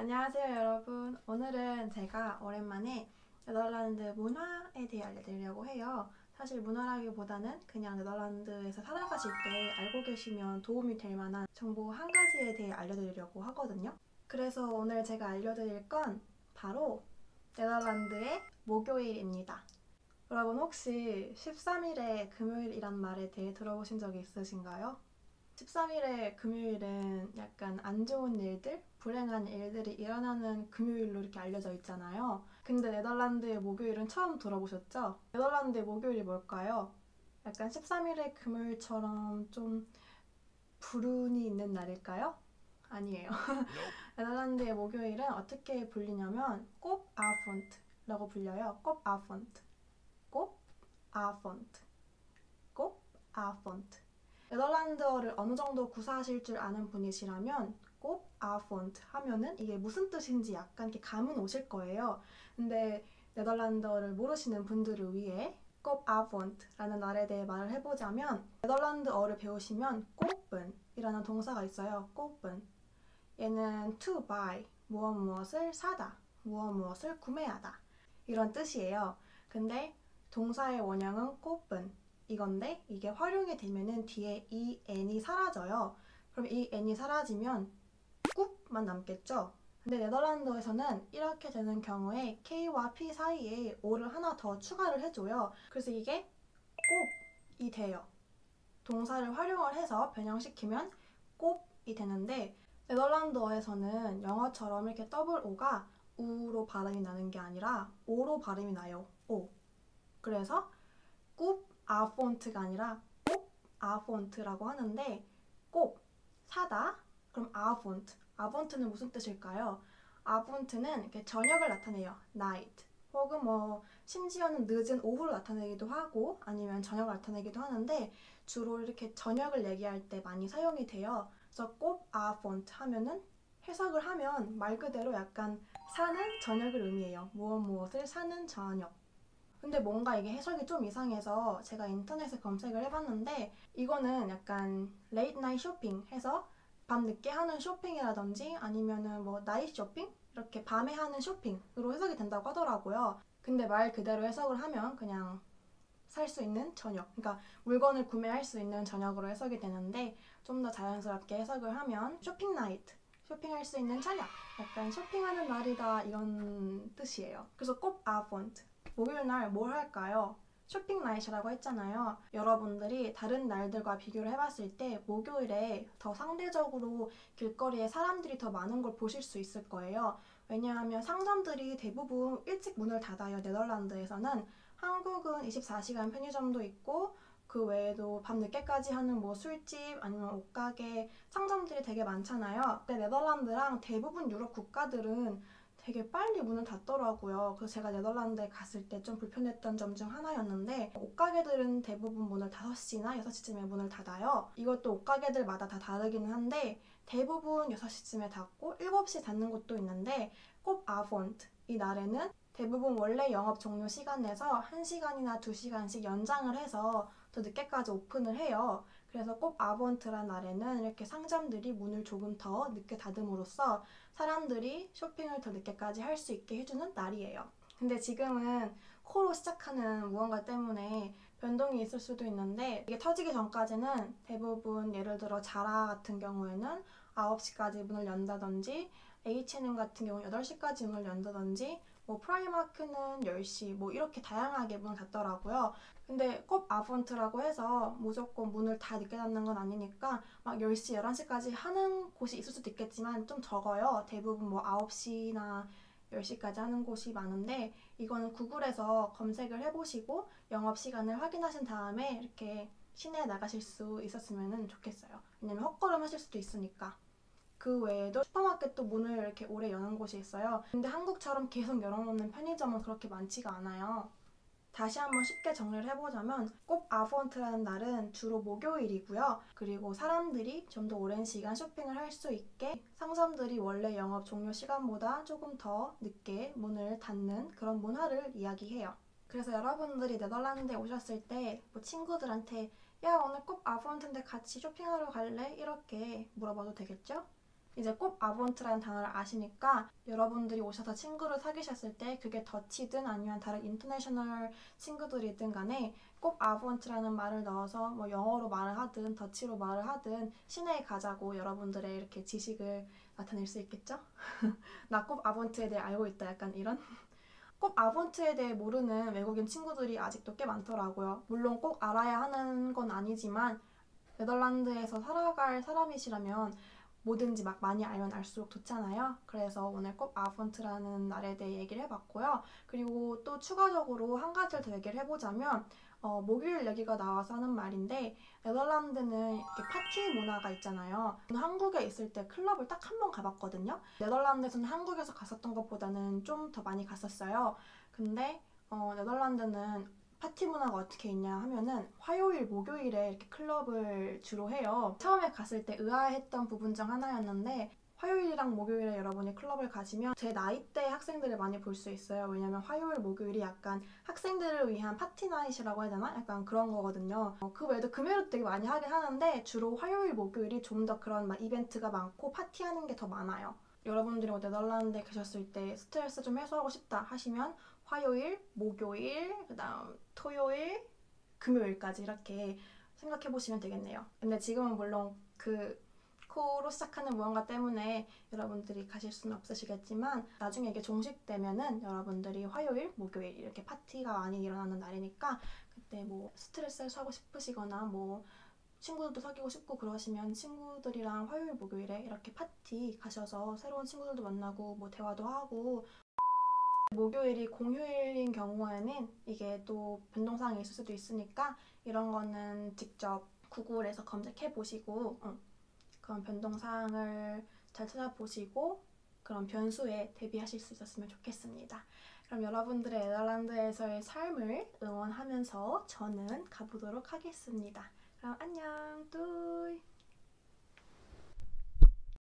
안녕하세요 여러분. 오늘은 제가 오랜만에 네덜란드 문화에 대해 알려드리려고 해요. 사실 문화라기보다는 그냥 네덜란드에서 살아가실 때 알고 계시면 도움이 될 만한 정보 한 가지에 대해 알려드리려고 하거든요. 그래서 오늘 제가 알려드릴 건 바로 네덜란드의 목요일입니다. 여러분 혹시 13일의 금요일이란 말에 대해 들어보신 적이 있으신가요? 13일의 금요일은 약간 안 좋은 일들, 불행한 일들이 일어나는 금요일로 이렇게 알려져 있잖아요. 근데 네덜란드의 목요일은 처음 들어보셨죠? 네덜란드의 목요일이 뭘까요? 약간 13일의 금요일처럼 좀 불운이 있는 날일까요? 아니에요. 네덜란드의 목요일은 어떻게 불리냐면 꼽 아폰트라고 불려요. 꼽 아폰트, 꼽 아폰트, 꼽 아폰트. 네덜란드어를 어느 정도 구사하실 줄 아는 분이시라면 꼭 아폰트 하면은 이게 무슨 뜻인지 약간 이렇게 감은 오실 거예요. 근데 네덜란드어를 모르시는 분들을 위해 꼭 아폰트라는 말에 대해 말을 해보자면 네덜란드어를 배우시면 꼬픈이라는 동사가 있어요. 꼬픈. 얘는 to buy, 무엇 무엇을 사다, 무엇 무엇을 구매하다 이런 뜻이에요. 근데 동사의 원형은 꼬픈 이건데 이게 활용이 되면은 뒤에 이 n이 사라져요. 그럼 이 n이 사라지면 꾹만 남겠죠? 근데 네덜란드에서는 이렇게 되는 경우에 K와 P 사이에 O를 하나 더 추가를 해줘요. 그래서 이게 꼽이 돼요. 동사를 활용을 해서 변형시키면 꼽이 되는데 네덜란드어에서는 영어처럼 이렇게 더블 O가 우로 발음이 나는 게 아니라 O로 발음이 나요. O. 그래서 꼽 아폰트가 아니라 꼽 아폰트라고 하는데 꼽 사다 그럼 아폰트 아폰트는 무슨 뜻일까요? 아폰트는 이렇게 저녁을 나타내요. night 혹은 뭐 심지어는 늦은 오후를 나타내기도 하고 아니면 저녁을 나타내기도 하는데 주로 이렇게 저녁을 얘기할 때 많이 사용이 돼요. 그래서 꼽 아폰트 하면은 해석을 하면 말 그대로 약간 사는 저녁을 의미해요. 무엇 무엇을 사는 저녁. 근데 뭔가 이게 해석이 좀 이상해서 제가 인터넷에 검색을 해봤는데 이거는 약간 레이트 나잇 쇼핑 해서 밤 늦게 하는 쇼핑이라든지 아니면은 뭐 나잇 쇼핑? 이렇게 밤에 하는 쇼핑으로 해석이 된다고 하더라고요. 근데 말 그대로 해석을 하면 그냥 살 수 있는 저녁, 그러니까 물건을 구매할 수 있는 저녁으로 해석이 되는데 좀 더 자연스럽게 해석을 하면 쇼핑 나이트, 쇼핑할 수 있는 저녁, 약간 쇼핑하는 날이다 이런 뜻이에요. 그래서 꼭 아폰트 목요일 날 뭘 할까요? 쇼핑 나잇이라고 했잖아요. 여러분들이 다른 날들과 비교를 해봤을 때 목요일에 더 상대적으로 길거리에 사람들이 더 많은 걸 보실 수 있을 거예요. 왜냐하면 상점들이 대부분 일찍 문을 닫아요. 네덜란드에서는. 한국은 24시간 편의점도 있고 그 외에도 밤 늦게까지 하는 뭐 술집 아니면 옷가게 상점들이 되게 많잖아요. 근데 네덜란드랑 대부분 유럽 국가들은 되게 빨리 문을 닫더라고요. 그래서 제가 네덜란드에 갔을 때 좀 불편했던 점 중 하나였는데 옷가게들은 대부분 문을 5시나 6시쯤에 문을 닫아요. 이것도 옷가게들마다 다 다르기는 한데 대부분 6시쯤에 닫고 7시 닫는 곳도 있는데 꼭 아폰트 이 날에는 대부분 원래 영업 종료 시간에서 1시간이나 2시간씩 연장을 해서 더 늦게까지 오픈을 해요. 그래서 꼭 아번트란 날에는 이렇게 상점들이 문을 조금 더 늦게 닫음으로써 사람들이 쇼핑을 더 늦게까지 할 수 있게 해주는 날이에요. 근데 지금은 코로 시작하는 무언가 때문에 변동이 있을 수도 있는데 이게 터지기 전까지는 대부분 예를 들어 자라 같은 경우에는 9시까지 문을 연다든지 H&M 같은 경우는 8시까지 문을 연다든지 뭐 프라이마크는 10시 뭐 이렇게 다양하게 문을 닫더라고요. 근데 꼭 아폰트라고 해서 무조건 문을 다 늦게 닫는 건 아니니까 막 10시, 11시까지 하는 곳이 있을 수도 있겠지만 좀 적어요. 대부분 뭐 9시나 10시까지 하는 곳이 많은데 이거는 구글에서 검색을 해보시고 영업시간을 확인하신 다음에 이렇게 시내에 나가실 수 있었으면 좋겠어요. 왜냐면 헛걸음 하실 수도 있으니까. 그 외에도 슈퍼마켓도 문을 이렇게 오래 여는 곳이 있어요. 근데 한국처럼 계속 열어놓는 편의점은 그렇게 많지가 않아요. 다시 한번 쉽게 정리를 해보자면 꼭 아폰트라는 날은 주로 목요일이고요. 그리고 사람들이 좀 더 오랜 시간 쇼핑을 할 수 있게 상점들이 원래 영업 종료 시간보다 조금 더 늦게 문을 닫는 그런 문화를 이야기해요. 그래서 여러분들이 네덜란드에 오셨을 때 뭐 친구들한테 야 오늘 꼭 아폰트인데 같이 쇼핑하러 갈래? 이렇게 물어봐도 되겠죠? 이제 꼭 아본트라는 단어를 아시니까 여러분들이 오셔서 친구를 사귀셨을 때 그게 더치든 아니면 다른 인터내셔널 친구들이든 간에 꼭 아본트라는 말을 넣어서 뭐 영어로 말을 하든 더치로 말을 하든 시내에 가자고 여러분들의 이렇게 지식을 나타낼 수 있겠죠? 나 꼭 아본트에 대해 알고 있다 약간 이런? 꼭 아본트에 대해 모르는 외국인 친구들이 아직도 꽤 많더라고요. 물론 꼭 알아야 하는 건 아니지만 네덜란드에서 살아갈 사람이시라면 뭐든지 막 많이 알면 알수록 좋잖아요. 그래서 오늘 꼭 아본트라는 날에 대해 얘기를 해봤고요. 그리고 또 추가적으로 한 가지를 더 얘기를 해보자면 목요일 얘기가 나와서 하는 말인데 네덜란드는 이렇게 파티 문화가 있잖아요. 저는 한국에 있을 때 클럽을 딱 한 번 가봤거든요. 네덜란드에서는 한국에서 갔었던 것보다는 좀 더 많이 갔었어요. 근데 네덜란드는 파티 문화가 어떻게 있냐 하면은 화요일, 목요일에 이렇게 클럽을 주로 해요. 처음에 갔을 때 의아했던 부분 중 하나였는데 화요일이랑 목요일에 여러분이 클럽을 가시면 제 나이대 학생들을 많이 볼 수 있어요. 왜냐면 화요일, 목요일이 약간 학생들을 위한 파티 나잇이라고 해야 되나? 약간 그런 거거든요. 그 외에도 금요일도 되게 많이 하긴 하는데 주로 화요일, 목요일이 좀 더 그런 막 이벤트가 많고 파티하는 게 더 많아요. 여러분들이 네덜란드에 계셨을 때 스트레스 좀 해소하고 싶다 하시면 화요일, 목요일, 그다음 토요일, 금요일까지 이렇게 생각해 보시면 되겠네요. 근데 지금은 물론 그 코로 시작하는 무언가 때문에 여러분들이 가실 수는 없으시겠지만 나중에 이게 종식되면은 여러분들이 화요일, 목요일 이렇게 파티가 많이 일어나는 날이니까 그때 뭐 스트레스 해소하고 싶으시거나 뭐 친구들도 사귀고 싶고 그러시면 친구들이랑 화요일, 목요일에 이렇게 파티 가셔서 새로운 친구들도 만나고 뭐 대화도 하고 목요일이 공휴일인 경우에는 이게 또 변동사항이 있을 수도 있으니까 이런 거는 직접 구글에서 검색해 보시고 그런 변동사항을 잘 찾아보시고 그런 변수에 대비하실 수 있었으면 좋겠습니다. 그럼 여러분들의 네덜란드에서의 삶을 응원하면서 저는 가보도록 하겠습니다. 그럼 안녕, 뚜이!